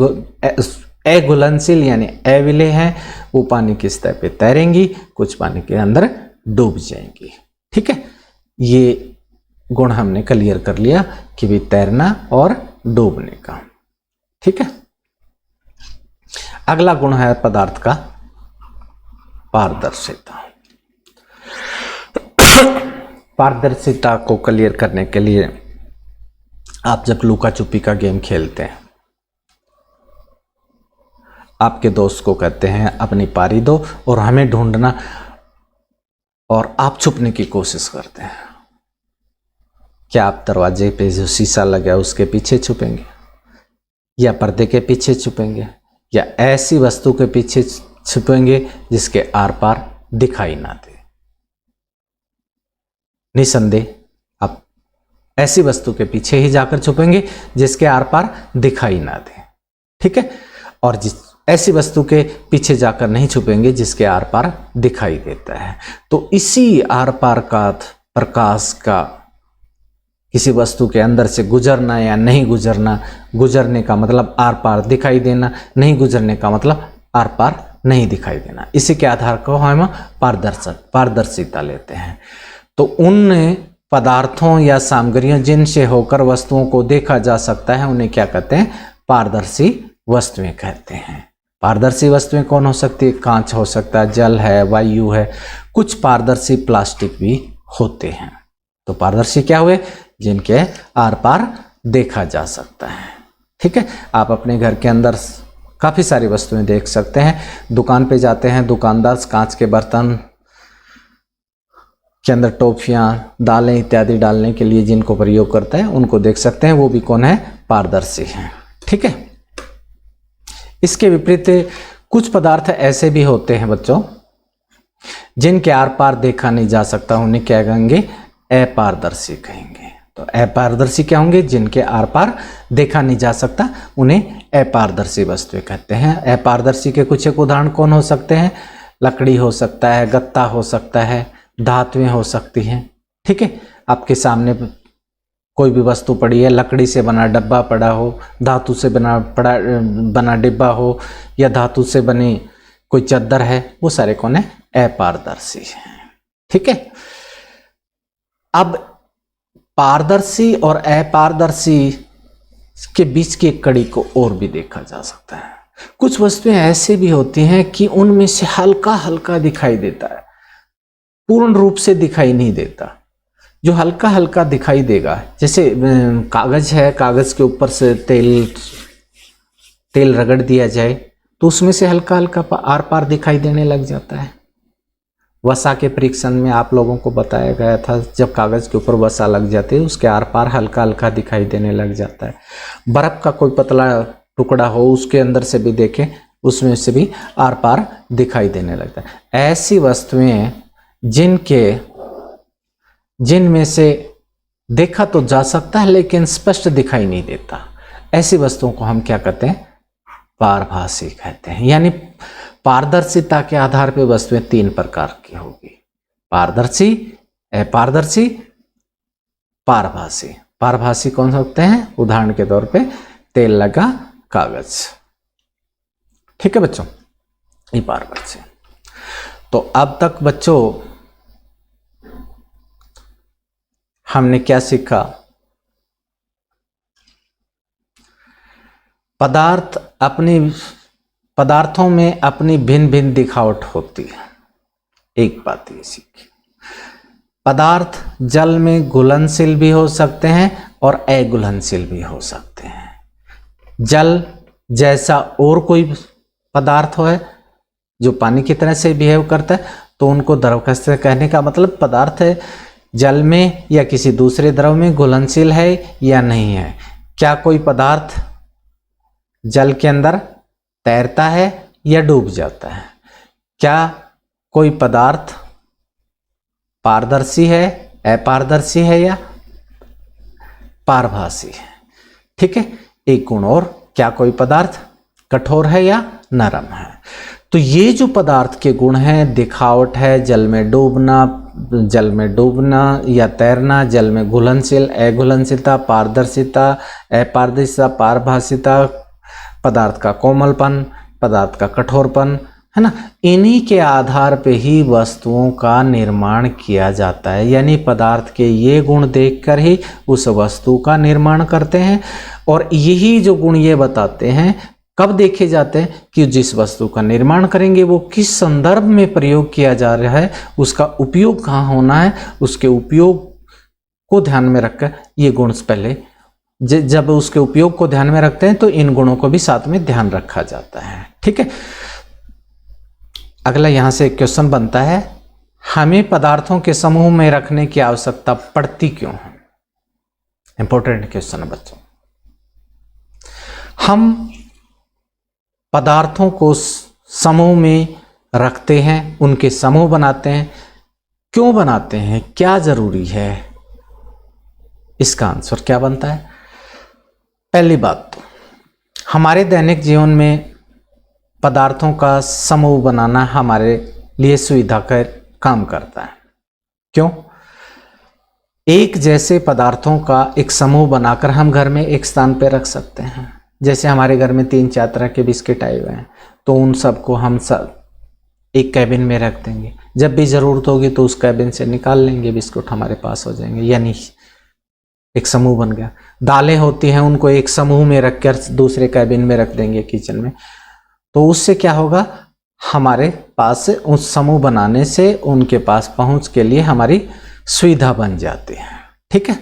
अघुलनशील यानी अविले हैं, वो पानी की सतह पे तैरेंगी, कुछ पानी के अंदर डूब जाएंगी। ठीक है, ये गुण हमने क्लियर कर लिया कि भी तैरना और डूबने का। ठीक है, अगला गुण है पदार्थ का पारदर्शिता। पारदर्शिता को क्लियर करने के लिए आप जब लुका छुपी का गेम खेलते हैं, आपके दोस्त को कहते हैं अपनी पारी दो और हमें ढूंढना, और आप छुपने की कोशिश करते हैं। क्या आप दरवाजे पे जो शीशा लगा उसके पीछे छुपेंगे, या पर्दे के पीछे छुपेंगे, या ऐसी वस्तु के पीछे छुपेंगे जिसके आर पार दिखाई ना दे? निसंदेह आप ऐसी वस्तु के पीछे ही जाकर छुपेंगे जिसके आर पार दिखाई ना दे। ठीक है, और ऐसी वस्तु के पीछे जाकर नहीं छुपेंगे जिसके आर पार दिखाई देता है। तो इसी आर पार का प्रकाश का किसी वस्तु के अंदर से गुजरना या नहीं गुजरना, गुजरने का मतलब आर पार दिखाई देना, नहीं गुजरने का मतलब आर पार नहीं दिखाई देना, इसी के आधार को हम पारदर्शिता लेते हैं। तो उन पदार्थों या सामग्रियों जिनसे होकर वस्तुओं को देखा जा सकता है उन्हें क्या कहते हैं? पारदर्शी वस्तुएं कहते हैं। पारदर्शी वस्तुएं कौन हो सकती है? कांच हो सकता है, जल है, वायु है, कुछ पारदर्शी प्लास्टिक भी होते हैं। तो पारदर्शी क्या हुए? जिनके आर पार देखा जा सकता है। ठीक है, आप अपने घर के अंदर काफी सारी वस्तुएं देख सकते हैं। दुकान पे जाते हैं, दुकानदार कांच के बर्तन के अंदर टॉफियां, दालें इत्यादि डालने के लिए जिनको प्रयोग करता है उनको देख सकते हैं, वो भी कौन है? पारदर्शी हैं। ठीक है, इसके विपरीत कुछ पदार्थ ऐसे भी होते हैं बच्चों जिनके आर पार देखा नहीं जा सकता, उन्हें क्या कहेंगे? अपारदर्शी कहेंगे। तो अपारदर्शी क्या होंगे? जिनके आर पार देखा नहीं जा सकता, उन्हें अपारदर्शी वस्तुएं कहते हैं। अपारदर्शी के कुछ एक उदाहरण कौन हो सकते हैं? लकड़ी हो सकता है, गत्ता हो सकता है, धातुएं हो सकती हैं। ठीक है, आपके सामने कोई भी वस्तु पड़ी है, लकड़ी से बना डब्बा पड़ा हो, धातु से बना डिब्बा हो, या धातु से बनी कोई चादर है, वो सारे कौन है? अपारदर्शी हैं। ठीक है, अब पारदर्शी और अपारदर्शी के बीच की एक कड़ी को और भी देखा जा सकता है। कुछ वस्तुएं ऐसी भी होती हैं कि उनमें से हल्का हल्का दिखाई देता है, पूर्ण रूप से दिखाई नहीं देता। जो हल्का हल्का दिखाई देगा, जैसे कागज है, कागज के ऊपर से तेल रगड़ दिया जाए तो उसमें से हल्का हल्का आर पार दिखाई देने लग जाता है। वसा के परीक्षण में आप लोगों को बताया गया था, जब कागज के ऊपर वसा लग जाती है उसके आर पार हल्का हल्का दिखाई देने लग जाता है। बर्फ का कोई पतला टुकड़ा हो, उसके अंदर से भी देखें, उसमें से भी आर पार दिखाई देने लगता है। ऐसी वस्तुएं जिनमें से देखा तो जा सकता है लेकिन स्पष्ट दिखाई नहीं देता, ऐसी वस्तुओं को हम क्या कहते हैं? पारभासी कहते हैं। यानी पारदर्शिता के आधार पर वस्तुएं तीन प्रकार की होगी: पारदर्शी, अपारदर्शी, पारभासी। पारभासी कौन होते हैं? उदाहरण के तौर पे तेल लगा कागज। ठीक है बच्चों, ये पारदर्शी। तो अब तक बच्चों हमने क्या सीखा? पदार्थों में अपनी भिन्न भिन्न दिखावट होती है। एक बात ये सीखी, पदार्थ जल में घुलनशील भी हो सकते हैं और अघुलनशील भी हो सकते हैं। जल जैसा और कोई पदार्थ है जो पानी की तरह से बिहेव करता है, तो उनको द्रव कहने का मतलब पदार्थ है जल में या किसी दूसरे द्रव में घुलनशील है या नहीं है। क्या कोई पदार्थ जल के अंदर तैरता है या डूब जाता है? क्या कोई पदार्थ पारदर्शी है, अपारदर्शी है या पारभासी है? ठीक है, एक गुण और, क्या कोई पदार्थ कठोर है या नरम है? तो ये जो पदार्थ के गुण हैं, दिखावट है, जल में डूबना या तैरना, जल में घुलनशील, अघुलनशीलता, पारदर्शिता, अपारदर्शिता, पारभासिता, पदार्थ का कोमलपन, पदार्थ का कठोरपन, है ना, इन्हीं के आधार पे ही वस्तुओं का निर्माण किया जाता है। यानी पदार्थ के ये गुण देखकर ही उस वस्तु का निर्माण करते हैं, और यही जो गुण ये बताते हैं कब देखे जाते हैं कि जिस वस्तु का निर्माण करेंगे वो किस संदर्भ में प्रयोग किया जा रहा है, उसका उपयोग कहाँ होना है, उसके उपयोग को ध्यान में रखकर ये गुण पहले जब उसके उपयोग को ध्यान में रखते हैं तो इन गुणों को भी साथ में ध्यान रखा जाता है। ठीक है, अगला यहां से एक क्वेश्चन बनता है, हमें पदार्थों के समूह में रखने की आवश्यकता पड़ती क्यों है? इंपॉर्टेंट क्वेश्चन है बच्चों। हम पदार्थों को समूह में रखते हैं, उनके समूह बनाते हैं, क्यों बनाते हैं, क्या जरूरी है? इसका आंसर क्या बनता है? पहली बात तो हमारे दैनिक जीवन में पदार्थों का समूह बनाना हमारे लिए सुविधा का काम करता है। क्यों? एक जैसे पदार्थों का एक समूह बनाकर हम घर में एक स्थान पर रख सकते हैं। जैसे हमारे घर में 3-4 तरह के बिस्किट आए हुए हैं, तो उन सबको हम सब एक कैबिन में रख देंगे। जब भी ज़रूरत होगी तो उस कैबिन से निकाल लेंगे, बिस्कुट हमारे पास हो जाएंगे। यानी एक समूह बन गया। दालें होती हैं, उनको एक समूह में रखकर दूसरे कैबिन में रख देंगे किचन में, तो उससे क्या होगा, हमारे पास उस समूह बनाने से उनके पास पहुंच के लिए हमारी सुविधा बन जाती है। ठीक है,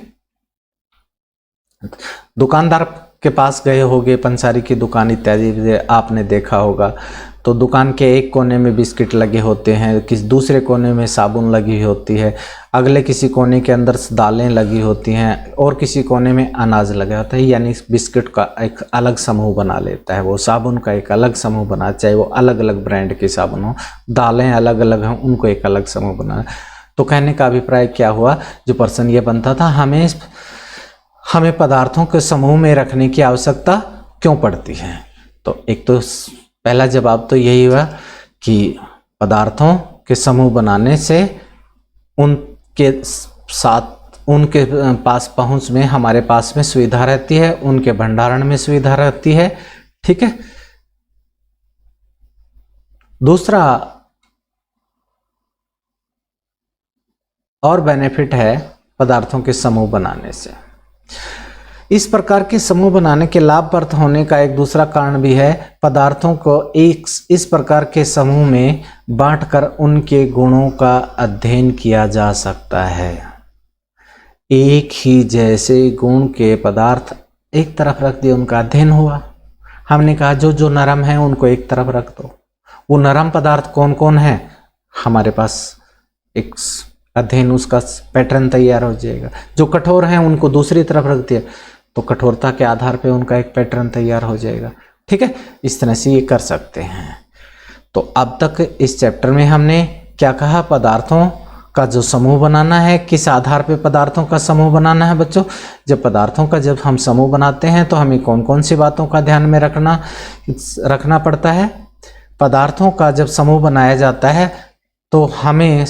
दुकानदार के पास गए होगे, पंसारी की दुकान इत्यादि आपने देखा होगा, तो दुकान के एक कोने में बिस्किट लगे होते हैं, किसी दूसरे कोने में साबुन लगी होती है, अगले किसी कोने के अंदर दालें लगी होती हैं और किसी कोने में अनाज लगा होता है। यानी बिस्किट का एक अलग समूह बना लेता है वो, साबुन का एक अलग समूह बना, चाहे वो अलग अलग ब्रांड की साबुन हो, दालें अलग अलग हों, उनको एक अलग समूह बना। तो कहने का अभिप्राय क्या हुआ, जो पर्सन ये बनता था, हमें पदार्थों के समूह में रखने की आवश्यकता क्यों पड़ती है। तो एक तो पहला जवाब तो यही हुआ कि पदार्थों के समूह बनाने से उनके साथ, उनके पास पहुंच में, हमारे पास में सुविधा रहती है, उनके भंडारण में सुविधा रहती है। ठीक है, दूसरा और बेनिफिट है पदार्थों के समूह बनाने से। इस प्रकार के समूह बनाने के लाभप्रद होने का एक दूसरा कारण भी है, पदार्थों को इस प्रकार के समूह में बांटकर उनके गुणों का अध्ययन किया जा सकता है। एक ही जैसे गुण के पदार्थ एक तरफ रख दिए, उनका अध्ययन हुआ। हमने कहा जो जो नरम है उनको एक तरफ रख दो। वो नरम पदार्थ कौन कौन है, हमारे पास एक अध्ययन, उसका पैटर्न तैयार हो जाएगा। जो कठोर हैं उनको दूसरी तरफ रख दिया, तो कठोरता के आधार पे उनका एक पैटर्न तैयार हो जाएगा। ठीक है, इस तरह से ये कर सकते हैं। तो अब तक इस चैप्टर में हमने क्या कहा, पदार्थों का जो समूह बनाना है, किस आधार पे पदार्थों का समूह बनाना है बच्चों। जब पदार्थों का जब हम समूह बनाते हैं तो हमें कौन कौन सी बातों का ध्यान में रखना पड़ता है। पदार्थों का जब समूह बनाया जाता है तो हमें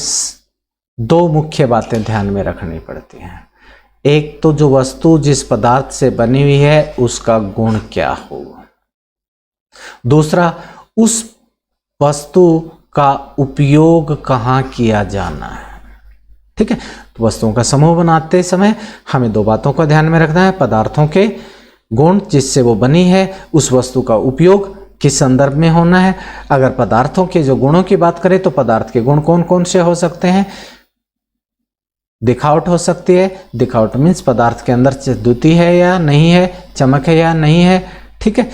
दो मुख्य बातें ध्यान में रखनी पड़ती हैं। एक तो जो वस्तु जिस पदार्थ से बनी हुई है उसका गुण क्या हो, दूसरा उस वस्तु का उपयोग कहाँ किया जाना है। ठीक है, तो वस्तुओं का समूह बनाते समय हमें दो बातों का ध्यान में रखना है, पदार्थों के गुण जिससे वो बनी है, उस वस्तु का उपयोग किस संदर्भ में होना है। अगर पदार्थों के जो गुणों की बात करें तो पदार्थ के गुण कौन कौन से हो सकते हैं। दिखावट हो सकती है, दिखावट मीन्स पदार्थ के अंदर द्युति है या नहीं है, चमक है या नहीं है। ठीक है,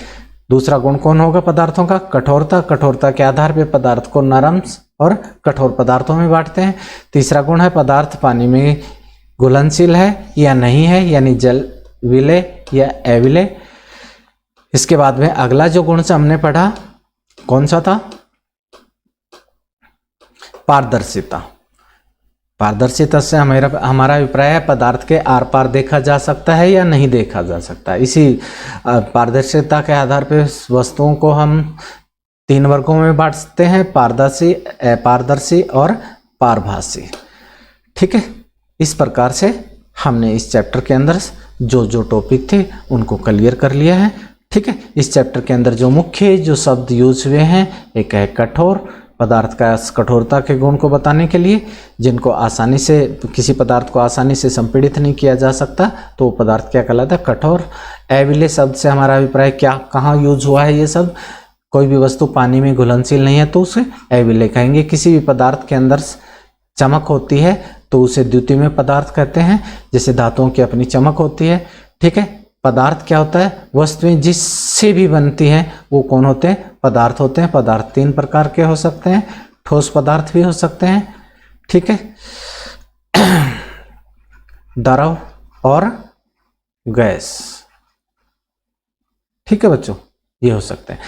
दूसरा गुण कौन होगा पदार्थों का, कठोरता, कठोरता के आधार पर पदार्थ को नरम और कठोर पदार्थों में बांटते हैं। तीसरा गुण है पदार्थ पानी में घुलनशील है या नहीं है, यानी जल विलय या अविलय। इसके बाद में अगला जो गुण से हमने पढ़ा कौन सा था, पारदर्शिता। पारदर्शिता से हमारा अभिप्राय है पदार्थ के आर पार देखा जा सकता है या नहीं देखा जा सकता। इसी पारदर्शिता के आधार पर वस्तुओं को हम तीन वर्गों में बांट सकते हैं, पारदर्शी, अपारदर्शी और पारभासी। ठीक है, इस प्रकार से हमने इस चैप्टर के अंदर जो जो टॉपिक थे उनको क्लियर कर लिया है। ठीक है, इस चैप्टर के अंदर जो मुख्य जो शब्द यूज हुए हैं, एक है कठोर, पदार्थ का कठोरता के गुण को बताने के लिए, जिनको आसानी से, किसी पदार्थ को आसानी से संपीड़ित नहीं किया जा सकता तो वो पदार्थ क्या कहलाता है, कठोर। अविलय शब्द से हमारा अभिप्राय क्या, कहाँ यूज हुआ है ये सब, कोई भी वस्तु पानी में घुलनशील नहीं है तो उसे अविलय कहेंगे। किसी भी पदार्थ के अंदर चमक होती है तो उसे द्युतिमय पदार्थ कहते हैं, जैसे धातुओं की अपनी चमक होती है। ठीक है, पदार्थ क्या होता है, वस्तुएं जिससे भी बनती हैं वो कौन होते हैं, पदार्थ होते हैं। पदार्थ तीन प्रकार के हो सकते हैं, ठोस पदार्थ भी हो सकते हैं, ठीक है, द्रव और गैस। ठीक है बच्चों, ये हो सकते हैं।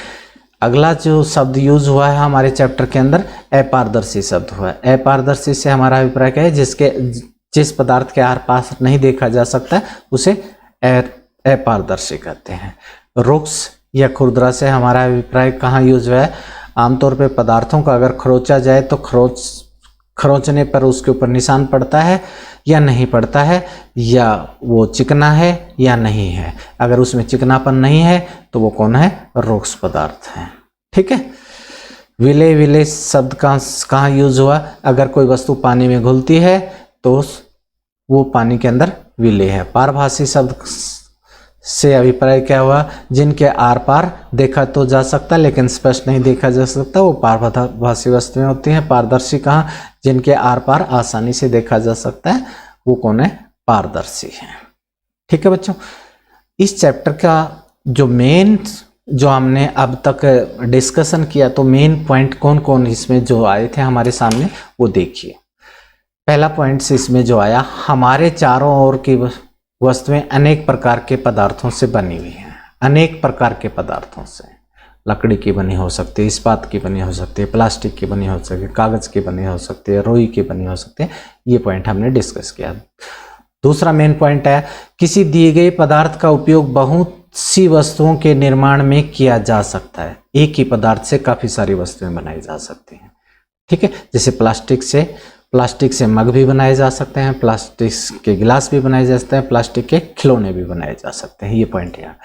अगला जो शब्द यूज हुआ है हमारे चैप्टर के अंदर, अपारदर्शी शब्द हुआ है। अपारदर्शी से हमारा अभिप्राय क्या है, जिस पदार्थ के आर पास नहीं देखा जा सकता उसे अपारदर्शी कहते हैं। रुक्ष या खुरदरा से हमारा अभिप्राय कहाँ यूज हुआ है, आमतौर पे पदार्थों का अगर खरोचा जाए तो खरोचने पर उसके ऊपर निशान पड़ता है या नहीं पड़ता है, या वो चिकना है या नहीं है। अगर उसमें चिकनापन नहीं है तो वो कौन है, रुक्ष पदार्थ है। ठीक है, विलय, विलय शब्द कहाँ यूज हुआ, अगर कोई वस्तु पानी में घुलती है तो वो पानी के अंदर विलेय है। पारभासी शब्द से अभिप्राय क्या हुआ? जिनके आर पार देखा तो जा सकता लेकिन स्पष्ट नहीं देखा जा सकता, वो पारभासी वस्तुएं होती हैं। पारदर्शी कहाँ? जिनके आर पार आसानी से देखा जा सकता है, वो कौन है? पारदर्शी है। ठीक है बच्चों, इस चैप्टर का जो मेन जो हमने अब तक डिस्कशन किया, तो मेन पॉइंट कौन कौन इसमें जो आए थे हमारे सामने, वो देखिए। पहला पॉइंट से इसमें जो आया, हमारे चारों ओर की वस्तुएं अनेक प्रकार के पदार्थों से बनी हुई हैं। अनेक प्रकार के पदार्थों से, लकड़ी की बनी हो सकती है, इस्पात की बनी हो सकती है, प्लास्टिक की बनी हो सकती है, कागज की बनी हो सकती है, रुई की बनी हो सकती है। ये पॉइंट हमने डिस्कस किया। दूसरा मेन पॉइंट है, किसी दिए गए पदार्थ का उपयोग बहुत सी वस्तुओं के निर्माण में किया जा सकता है। एक ही पदार्थ से काफी सारी वस्तुएं बनाई जा सकती हैं। ठीक है, जैसे प्लास्टिक से मग भी बनाए जा सकते हैं, प्लास्टिक के गिलास भी बनाए जा सकते हैं, प्लास्टिक के खिलौने भी बनाए जा सकते हैं। ये पॉइंट है।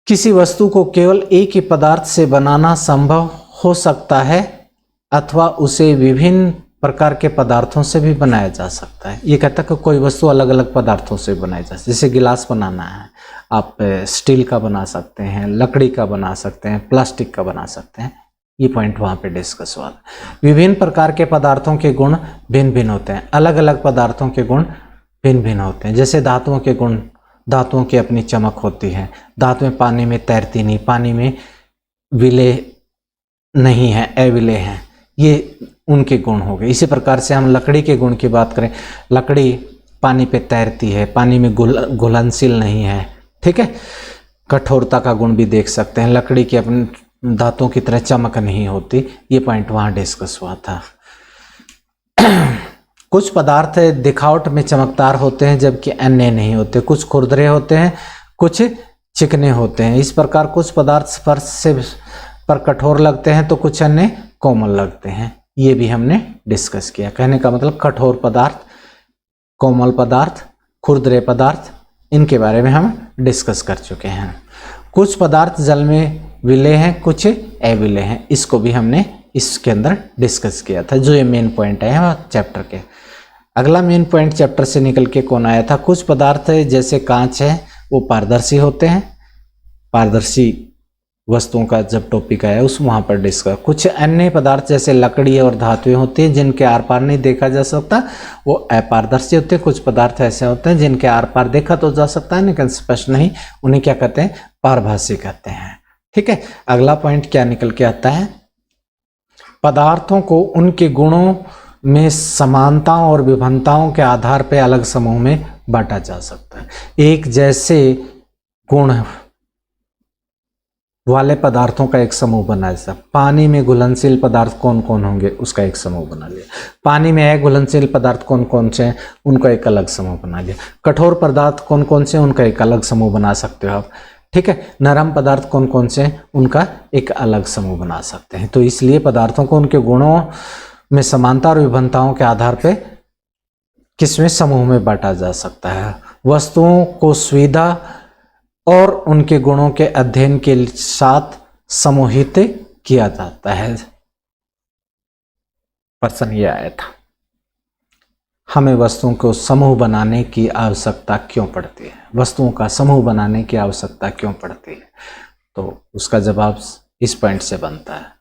किसी वस्तु को केवल एक ही पदार्थ से बनाना संभव हो सकता है अथवा उसे विभिन्न प्रकार के पदार्थों से भी बनाया जा सकता है। ये कहता है कि कोई वस्तु अलग अलग पदार्थों से बनाई जा सकती है। जैसे गिलास बनाना है, आप स्टील का बना सकते हैं, लकड़ी का बना सकते हैं, प्लास्टिक का बना सकते हैं। ये पॉइंट वहाँ पे डिस्कस हुआ। विभिन्न प्रकार के पदार्थों के गुण भिन्न भिन्न होते हैं। अलग अलग पदार्थों के गुण भिन्न भिन्न होते हैं। जैसे धातुओं के गुण, धातुओं की अपनी चमक होती है। धातुएं पानी में तैरती नहीं, पानी में विलेय नहीं है, अविलेय हैं, ये उनके गुण हो गए। इसी प्रकार से हम लकड़ी के गुण की बात करें, लकड़ी पानी पे तैरती है, पानी में घुलनशील नहीं है। ठीक है, कठोरता का गुण भी देख सकते हैं। लकड़ी की अपनी धातुओं की तरह चमक नहीं होती। ये पॉइंट वहां डिस्कस हुआ था। कुछ पदार्थ दिखावट में चमकदार होते हैं जबकि अन्य नहीं होते। कुछ खुरदरे होते हैं, कुछ चिकने होते हैं। इस प्रकार कुछ पदार्थ स्पर्श से पर कठोर लगते हैं तो कुछ अन्य कोमल लगते हैं। ये भी हमने डिस्कस किया। कहने का मतलब कठोर पदार्थ, कोमल पदार्थ, खुरदरे पदार्थ, इनके बारे में हम डिस्कस कर चुके हैं। कुछ पदार्थ जल में विलेय हैं, कुछ अविलेय हैं। इसको भी हमने इसके अंदर डिस्कस किया था, जो ये मेन पॉइंट है चैप्टर के। अगला मेन पॉइंट चैप्टर से निकल के कौन आया था? कुछ पदार्थ जैसे कांच है, वो पारदर्शी होते हैं। पारदर्शी वस्तुओं का जब टॉपिक आया उस वहाँ पर डिस्कस। कुछ अन्य पदार्थ जैसे लकड़ी और धातुएं होती हैं जिनके आर पार नहीं देखा जा सकता, वो अपारदर्शी होते हैं। कुछ पदार्थ ऐसे होते हैं जिनके आर पार देखा तो जा सकता है लेकिन स्पष्ट नहीं, उन्हें क्या कहते हैं? पारभासी कहते हैं। ठीक है, अगला पॉइंट क्या निकल के आता है? पदार्थों को उनके गुणों में समानताओं और विभिन्नताओं के आधार पर अलग समूह में बांटा जा सकता है। एक जैसे गुण वाले पदार्थों का एक समूह बना लिया। पानी में घुलनशील पदार्थ कौन कौन होंगे, उसका एक समूह बना लिया। पानी में अघुलनशील पदार्थ कौन कौन से हैं, उनका एक अलग समूह बना लिया। कठोर पदार्थ कौन कौन से हैं, उनका एक अलग समूह बना सकते हो आप। ठीक है, नरम पदार्थ कौन कौन से हैं, उनका एक अलग समूह बना सकते हैं। तो इसलिए पदार्थों को उनके गुणों में समानता और विभिन्नताओं के आधार पर किसमें समूह में बांटा जा सकता है। वस्तुओं को सुविधा और उनके गुणों के अध्ययन के साथ समूहित किया जाता है। प्रश्न ये आया था, हमें वस्तुओं को समूह बनाने की आवश्यकता क्यों पड़ती है? वस्तुओं का समूह बनाने की आवश्यकता क्यों पड़ती है? तो उसका जवाब इस पॉइंट से बनता है।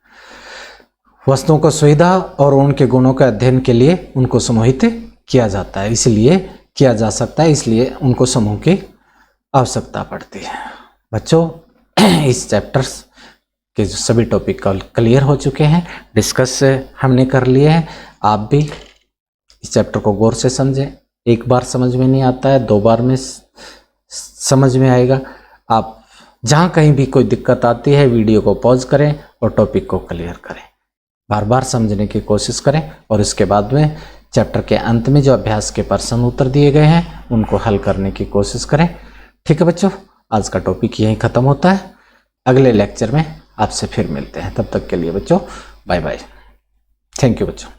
वस्तुओं को सुविधा और उनके गुणों के अध्ययन के लिए उनको समूहित किया जाता है, इसलिए किया जा सकता है, इसलिए उनको समूह की आवश्यकता पड़ती है। बच्चों, इस चैप्टर्स के जो सभी टॉपिक क्लियर हो चुके हैं, डिस्कस हमने कर लिए हैं। आप भी इस चैप्टर को गौर से समझें। एक बार समझ में नहीं आता है, 2 बार में समझ में आएगा। आप जहाँ कहीं भी कोई दिक्कत आती है, वीडियो को पॉज करें और टॉपिक को क्लियर करें। बार बार समझने की कोशिश करें और इसके बाद में चैप्टर के अंत में जो अभ्यास के प्रश्न उत्तर दिए गए हैं उनको हल करने की कोशिश करें। ठीक है बच्चों, आज का टॉपिक यहीं ख़त्म होता है। अगले लेक्चर में आपसे फिर मिलते हैं। तब तक के लिए बच्चों बाय बाय। थैंक यू बच्चों।